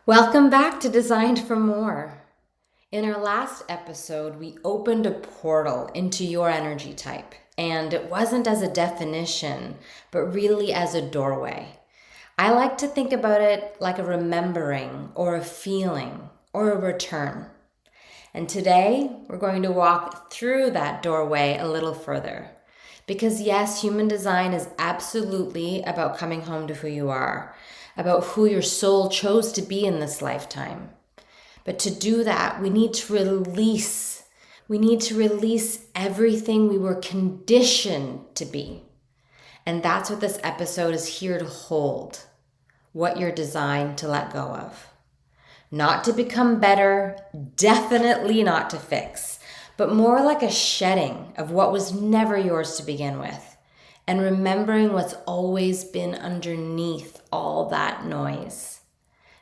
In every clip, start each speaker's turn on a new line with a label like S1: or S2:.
S1: Welcome back to Designed for More. In our last episode, we opened a portal into your energy type, and it wasn't as a definition, but really as a doorway. I like to think about it like a remembering or a feeling or a return. And today, we're going to walk through that doorway a little further. Because yes, human design is absolutely about coming home to who you are, about who your soul chose to be in this lifetime. But to do that, we need to release. We need to release everything we were conditioned to be. And that's what this episode is here to hold, what you're designed to let go of. Not to become better, definitely not to fix, but more like a shedding of what was never yours to begin with, and remembering what's always been underneath all that noise.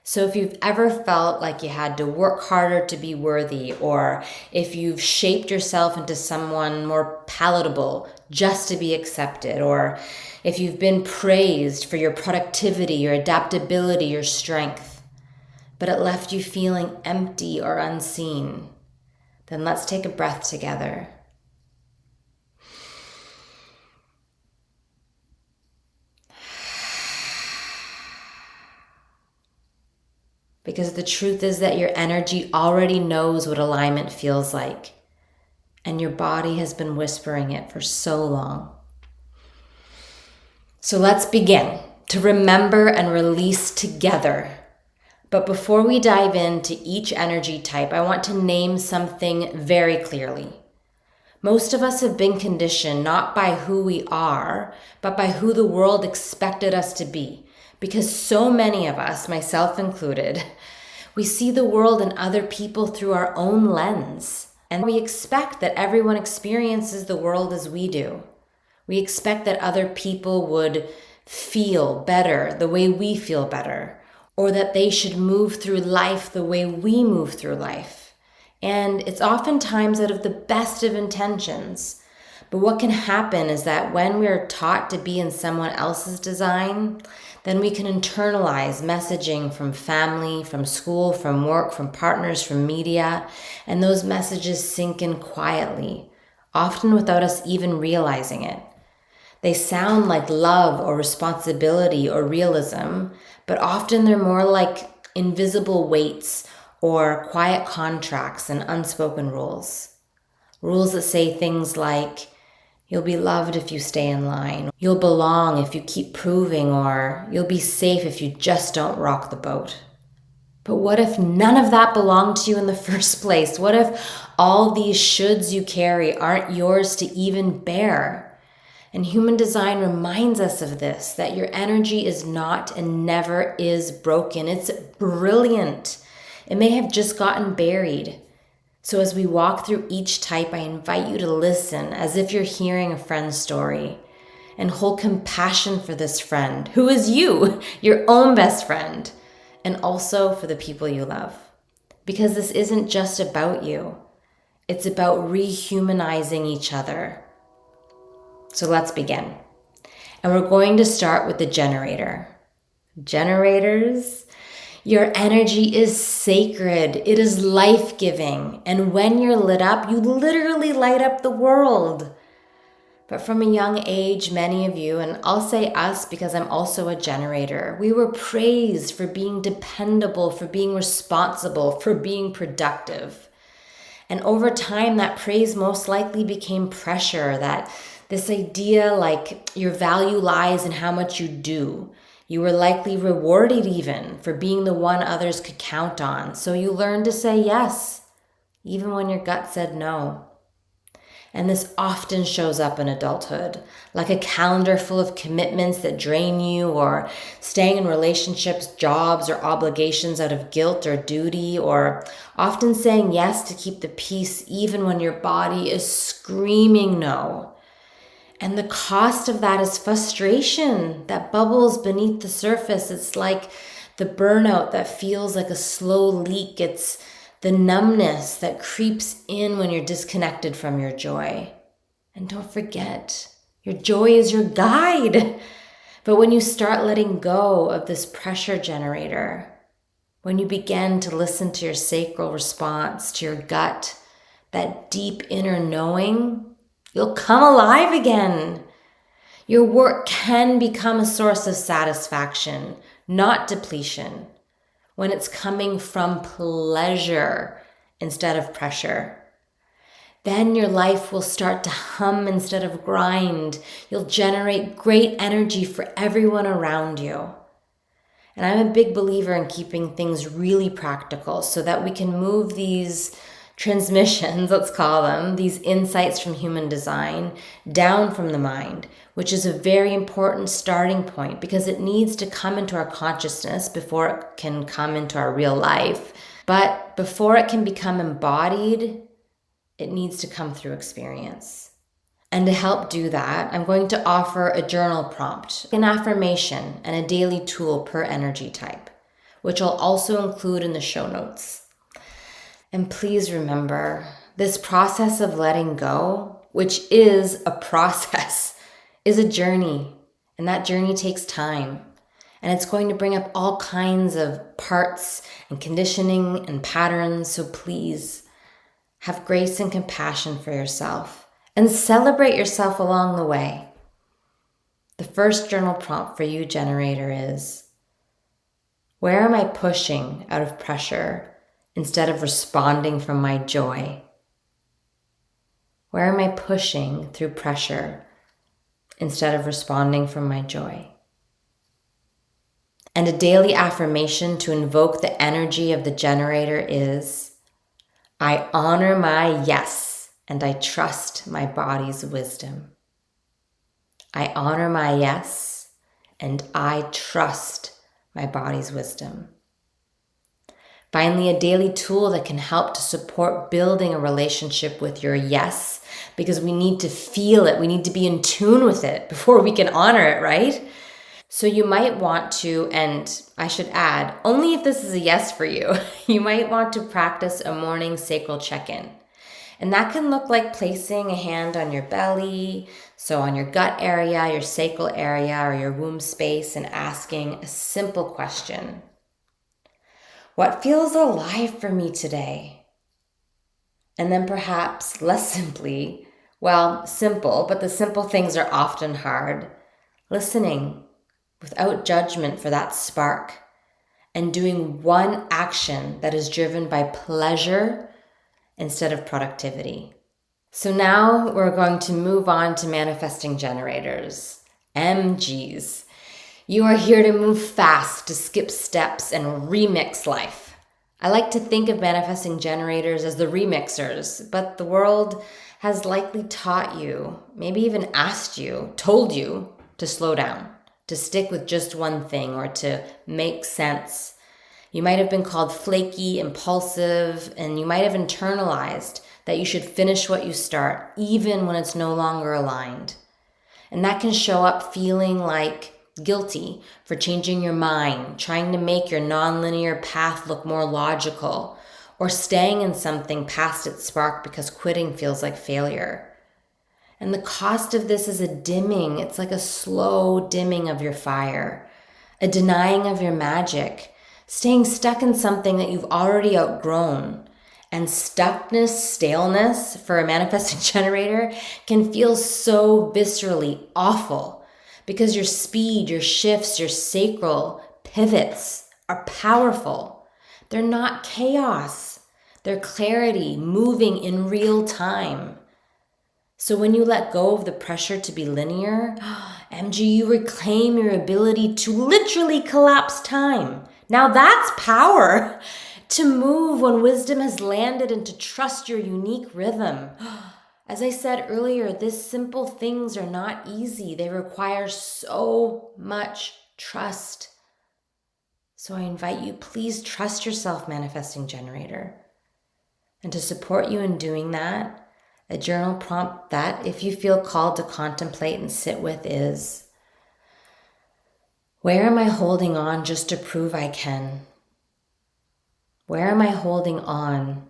S1: So if you've ever felt like you had to work harder to be worthy, or if you've shaped yourself into someone more palatable just to be accepted, or if you've been praised for your productivity, your adaptability, your strength, but it left you feeling empty or unseen, then let's take a breath together. Because the truth is that your energy already knows what alignment feels like, and your body has been whispering it for so long. So let's begin to remember and release together. But before we dive into each energy type, I want to name something very clearly. Most of us have been conditioned not by who we are, but by who the world expected us to be. Because so many of us, myself included, we see the world and other people through our own lens. And we expect that everyone experiences the world as we do. We expect that other people would feel better the way we feel better, or that they should move through life the way we move through life. And it's oftentimes out of the best of intentions. But what can happen is that when we're taught to be in someone else's design, then we can internalize messaging from family, from school, from work, from partners, from media, and those messages sink in quietly, often without us even realizing it. They sound like love or responsibility or realism, but often they're more like invisible weights or quiet contracts and unspoken rules. Rules that say things like, you'll be loved if you stay in line, you'll belong if you keep proving, or you'll be safe if you just don't rock the boat. But what if none of that belonged to you in the first place? What if all these shoulds you carry aren't yours to even bear? And human design reminds us of this, that your energy is not and never is broken. It's brilliant. It may have just gotten buried. So as we walk through each type, I invite you to listen as if you're hearing a friend's story, and hold compassion for this friend, who is you, your own best friend, and also for the people you love. Because this isn't just about you. It's about rehumanizing each other. So let's begin. And we're going to start with the generator. Generators, your energy is sacred. It is life-giving. And when you're lit up, you literally light up the world. But from a young age, many of you, and I'll say us because I'm also a generator, we were praised for being dependable, for being responsible, for being productive. And over time, that praise most likely became pressure, that this idea like your value lies in how much you do. You were likely rewarded even for being the one others could count on. So you learned to say yes, even when your gut said no. And this often shows up in adulthood, like a calendar full of commitments that drain you, or staying in relationships, jobs, or obligations out of guilt or duty, or often saying yes to keep the peace even when your body is screaming no. And the cost of that is frustration that bubbles beneath the surface. It's like the burnout that feels like a slow leak. It's the numbness that creeps in when you're disconnected from your joy. And don't forget, your joy is your guide. But when you start letting go of this pressure generator, when you begin to listen to your sacral response, to your gut, that deep inner knowing, you'll come alive again. Your work can become a source of satisfaction, not depletion, when it's coming from pleasure instead of pressure. Then your life will start to hum instead of grind. You'll generate great energy for everyone around you. And I'm a big believer in keeping things really practical so that we can move these transmissions, let's call them, these insights from human design down from the mind, which is a very important starting point because it needs to come into our consciousness before it can come into our real life. But before it can become embodied, it needs to come through experience. And to help do that, I'm going to offer a journal prompt, an affirmation, and a daily tool per energy type, which I'll also include in the show notes. And please remember, this process of letting go, which is a process, is a journey. And that journey takes time. And it's going to bring up all kinds of parts and conditioning and patterns. So please have grace and compassion for yourself. And celebrate yourself along the way. The first journal prompt for you, generator, is: where am I pushing out of pressure instead of responding from my joy? Where am I pushing through pressure instead of responding from my joy? And a daily affirmation to invoke the energy of the generator is: I honor my yes. And I trust my body's wisdom. I honor my yes, and I trust my body's wisdom. Finally, a daily tool that can help to support building a relationship with your yes, because we need to feel it. We need to be in tune with it before we can honor it, right? So you might want to, and I should add, only if this is a yes for you, you might want to practice a morning sacral check-in. And that can look like placing a hand on your belly, so on your gut area, your sacral area, or your womb space, and asking a simple question. What feels alive for me today? And then perhaps less simply, well, simple, but the simple things are often hard, listening without judgment for that spark, and doing one action that is driven by pleasure instead of productivity. So now we're going to move on to manifesting generators, MGs. You are here to move fast, to skip steps and remix life. I like to think of manifesting generators as the remixers, but the world has likely taught you, maybe even asked you, told you to slow down, to stick with just one thing, or to make sense. You might have been called flaky, impulsive, and you might have internalized that you should finish what you start, even when it's no longer aligned. And that can show up feeling like guilty for changing your mind, trying to make your nonlinear path look more logical, or staying in something past its spark because quitting feels like failure. And the cost of this is a dimming. It's like a slow dimming of your fire, a denying of your magic, staying stuck in something that you've already outgrown. And stuckness, staleness for a manifesting generator can feel so viscerally awful because your speed, your shifts, your sacral pivots are powerful. They're not chaos. They're clarity, moving in real time. So when you let go of the pressure to be linear, MG, you reclaim your ability to literally collapse time. Now that's power. To move when wisdom has landed and to trust your unique rhythm. As I said earlier, these simple things are not easy. They require so much trust. So I invite you, please trust yourself, manifesting generator. And to support you in doing that, a journal prompt that, if you feel called to contemplate and sit with, is: where am I holding on just to prove I can? Where am I holding on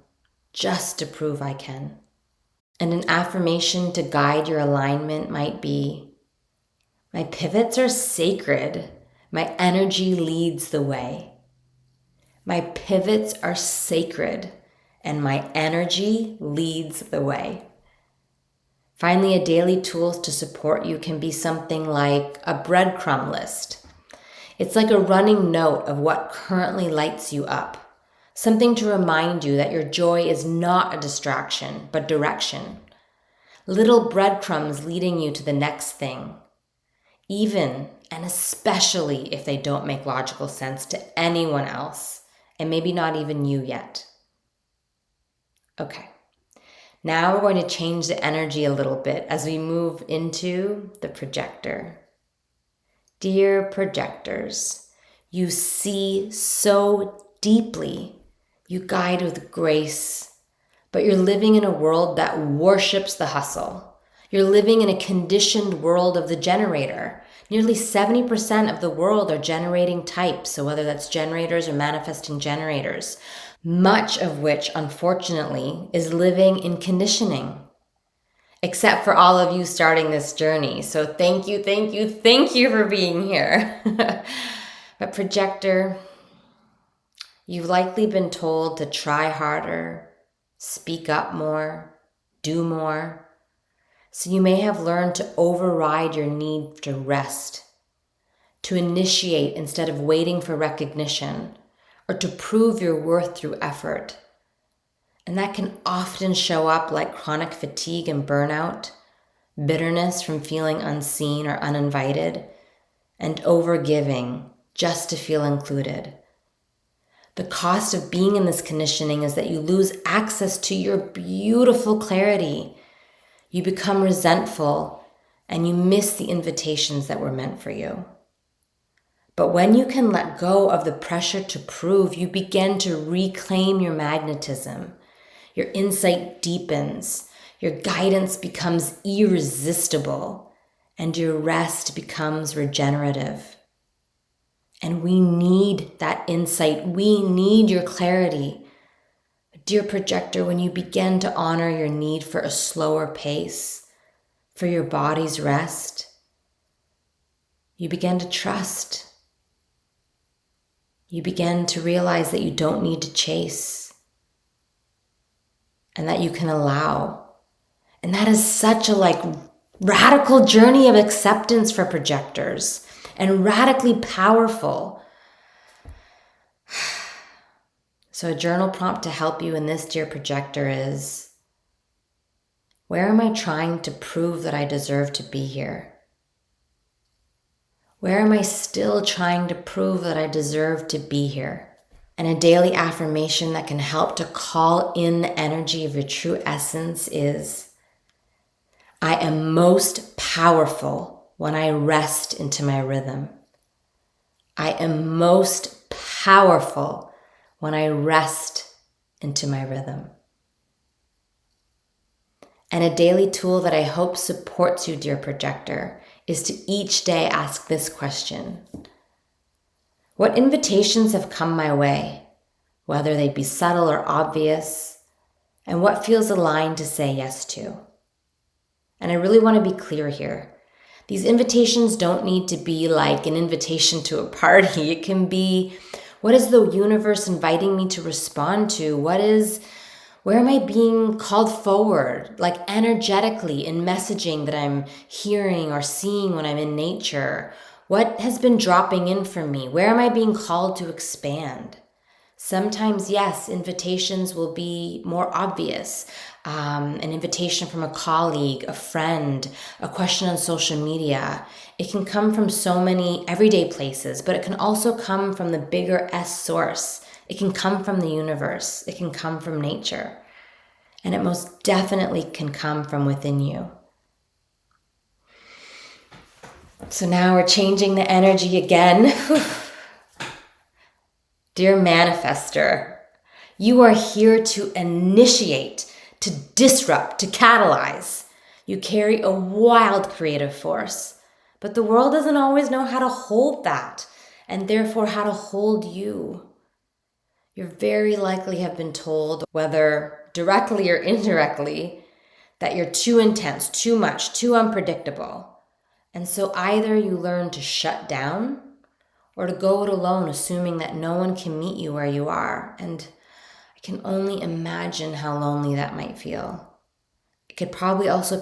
S1: just to prove I can? And an affirmation to guide your alignment might be: my pivots are sacred. My energy leads the way. My pivots are sacred, and my energy leads the way. Finally, a daily tool to support you can be something like a breadcrumb list. It's like a running note of what currently lights you up, something to remind you that your joy is not a distraction, but direction. Little breadcrumbs leading you to the next thing, even and especially if they don't make logical sense to anyone else, and maybe not even you yet. Okay. Now we're going to change the energy a little bit as we move into the projector. Dear projectors, you see so deeply, you guide with grace, but you're living in a world that worships the hustle. You're living in a conditioned world of the generator. Nearly 70% of the world are generating types, so whether that's generators or manifesting generators, much of which, unfortunately, is living in conditioning. Except for all of you starting this journey. So thank you for being here. But projector, you've likely been told to try harder, speak up more, do more. So you may have learned to override your need to rest, to initiate instead of waiting for recognition, or to prove your worth through effort. And that can often show up like chronic fatigue and burnout, bitterness from feeling unseen or uninvited, and overgiving just to feel included. The cost of being in this conditioning is that you lose access to your beautiful clarity. You become resentful and you miss the invitations that were meant for you. But when you can let go of the pressure to prove, you begin to reclaim your magnetism. Your insight deepens, your guidance becomes irresistible, and your rest becomes regenerative. And we need that insight. We need your clarity. Dear projector, when you begin to honor your need for a slower pace, for your body's rest, you begin to trust. You begin to realize that you don't need to chase, and that you can allow. And that is such a radical journey of acceptance for projectors, and radically powerful. So a journal prompt to help you in this, dear projector, is: where am I trying to prove that I deserve to be here? Where am I still trying to prove that I deserve to be here? And a daily affirmation that can help to call in the energy of your true essence is: I am most powerful when I rest into my rhythm. I am most powerful when I rest into my rhythm. And a daily tool that I hope supports you, dear projector, is to each day ask this question: what invitations have come my way, whether they be subtle or obvious, and what feels aligned to say yes to? And I really want to be clear here. These invitations don't need to be like an invitation to a party. It can be, what is the universe inviting me to respond to? Where am I being called forward, like energetically in messaging that I'm hearing or seeing when I'm in nature? What has been dropping in for me? Where am I being called to expand? Sometimes, yes, invitations will be more obvious. An invitation from a colleague, a friend, a question on social media. It can come from so many everyday places, but it can also come from the bigger S source. It can come from the universe. It can come from nature. And it most definitely can come from within you. So now we're changing the energy again. Dear Manifestor, you are here to initiate, to disrupt, to catalyze. You carry a wild creative force, but the world doesn't always know how to hold that, and therefore how to hold you. You very likely have been told, whether directly or indirectly, that you're too intense, too much, too unpredictable. And so either you learn to shut down, or to go it alone, assuming that no one can meet you where you are. And I can only imagine how lonely that might feel. It can probably also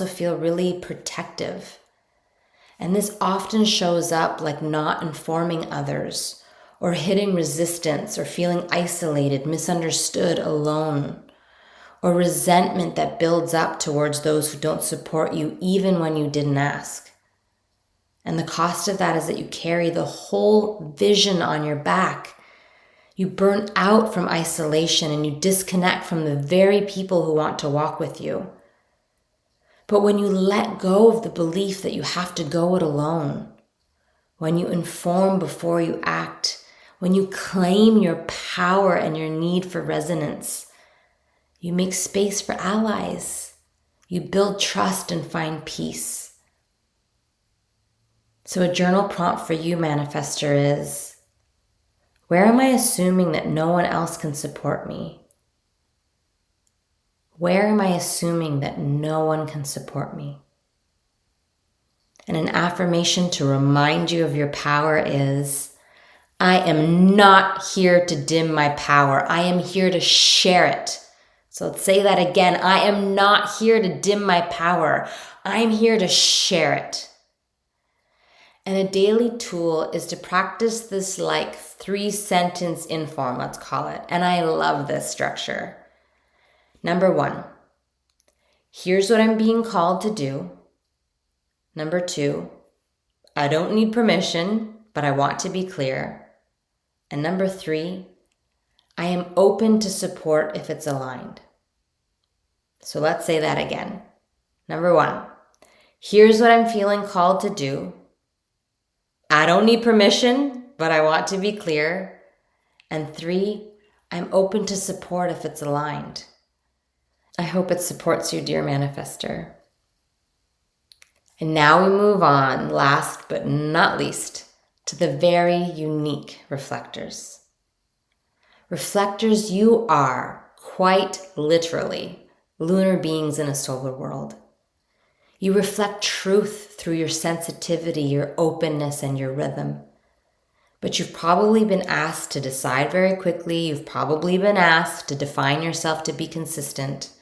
S1: feel really protective. And this often shows up like not informing others, or hitting resistance, or feeling isolated, misunderstood, alone, or resentment that builds up towards those who don't support you even when you didn't ask. And the cost of that is that you carry the whole vision on your back. You burn out from isolation and you disconnect from the very people who want to walk with you. But when you let go of the belief that you have to go it alone, when you inform before you act, when you claim your power and your need for resonance, you make space for allies. You build trust and find peace. So a journal prompt for you, Manifestor, is: where am I assuming that no one else can support me? Where am I assuming that no one can support me? And an affirmation to remind you of your power is: I am not here to dim my power. I am here to share it. So let's say that again. I am not here to dim my power. I'm here to share it. And a daily tool is to practice this like 3-sentence inform, let's call it. And I love this structure. Number 1, here's what I'm being called to do. Number 2, I don't need permission, but I want to be clear. And number 3, I am open to support if it's aligned. So let's say that again. Number 1, here's what I'm feeling called to do. I don't need permission, but I want to be clear. And 3, I'm open to support if it's aligned. I hope it supports you, dear Manifestor. And now we move on, last but not least, to the very unique reflectors. Reflectors, you are quite literally lunar beings in a solar world. You reflect truth through your sensitivity, your openness, and your rhythm. But you've probably been asked to decide very quickly. You've probably been asked to define yourself to be consistent.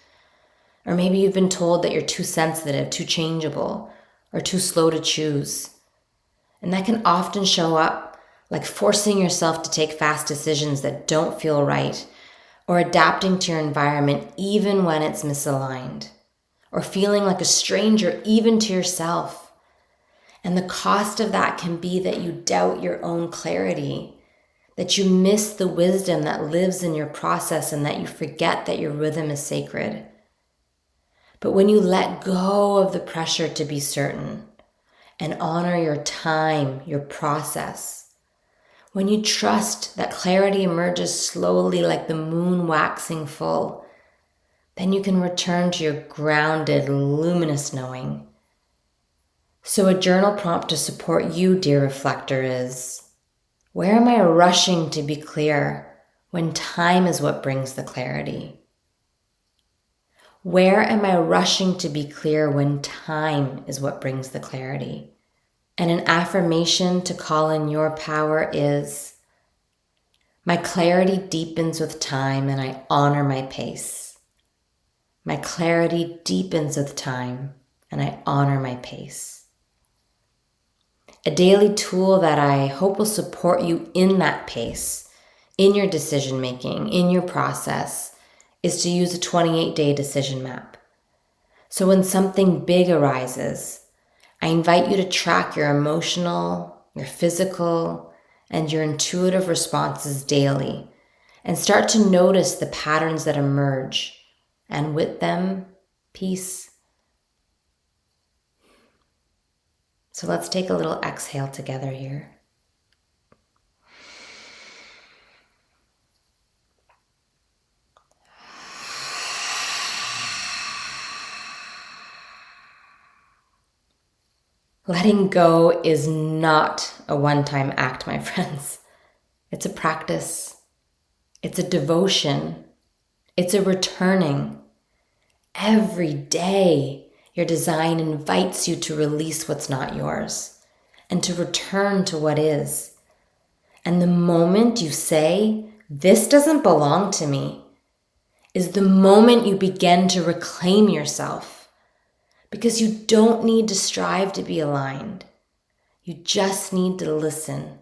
S1: Or maybe you've been told that you're too sensitive, too changeable, or too slow to choose. And that can often show up like forcing yourself to take fast decisions that don't feel right, or adapting to your environment even when it's misaligned, or feeling like a stranger even to yourself. And the cost of that can be that you doubt your own clarity, that you miss the wisdom that lives in your process, and that you forget that your rhythm is sacred. But when you let go of the pressure to be certain and honor your time, your process, when you trust that clarity emerges slowly like the moon waxing full, then you can return to your grounded, luminous knowing. So a journal prompt to support you, dear reflector, is: where am I rushing to be clear when time is what brings the clarity? Where am I rushing to be clear when time is what brings the clarity? And an affirmation to call in your power is: my clarity deepens with time and I honor my pace. My clarity deepens with time and I honor my pace. A daily tool that I hope will support you in that pace, in your decision making, in your process, is to use a 28-day decision map. So when something big arises, I invite you to track your emotional, your physical, and your intuitive responses daily, and start to notice the patterns that emerge, and with them, peace. So let's take a little exhale together here. Letting go is not a one-time act, my friends. It's a practice. It's a devotion. It's a returning. Every day, your design invites you to release what's not yours. and to return to what is. And the moment you say, "This doesn't belong to me," is the moment you begin to reclaim yourself. Because you don't need to strive to be aligned. You just need to listen,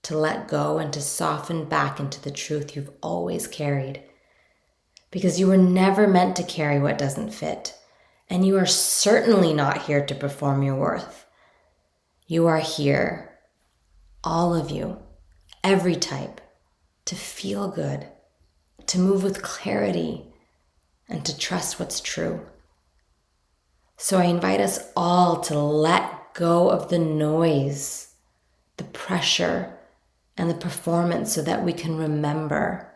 S1: to let go, and to soften back into the truth you've always carried. Because you were never meant to carry what doesn't fit. And you are certainly not here to perform your worth. You are here, all of you, every type, to feel good, to move with clarity, and to trust what's true. So I invite us all to let go of the noise, the pressure, and the performance so that we can remember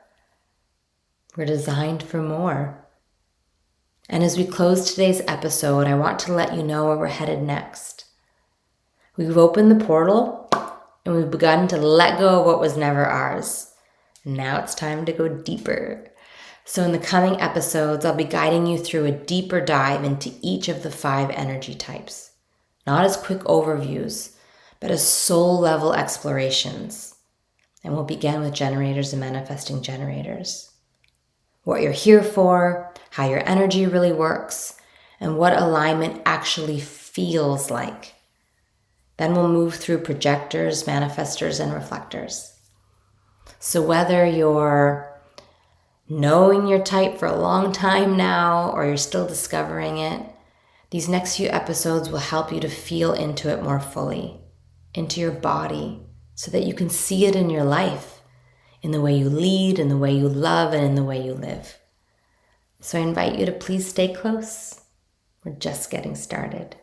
S1: we're designed for more. And as we close today's episode, I want to let you know where we're headed next. We've opened the portal and we've begun to let go of what was never ours. And now it's time to go deeper. So in the coming episodes, I'll be guiding you through a deeper dive into each of the 5 energy types. Not as quick overviews, but as soul-level explorations. And we'll begin with generators and manifesting generators. What you're here for, how your energy really works, and what alignment actually feels like. Then we'll move through projectors, manifestors, and reflectors. So whether you're knowing your type for a long time now, or you're still discovering it, these next few episodes will help you to feel into it more fully, into your body, so that you can see it in your life, in the way you lead, in the way you love, and in the way you live. So I invite you to please stay close. We're just getting started.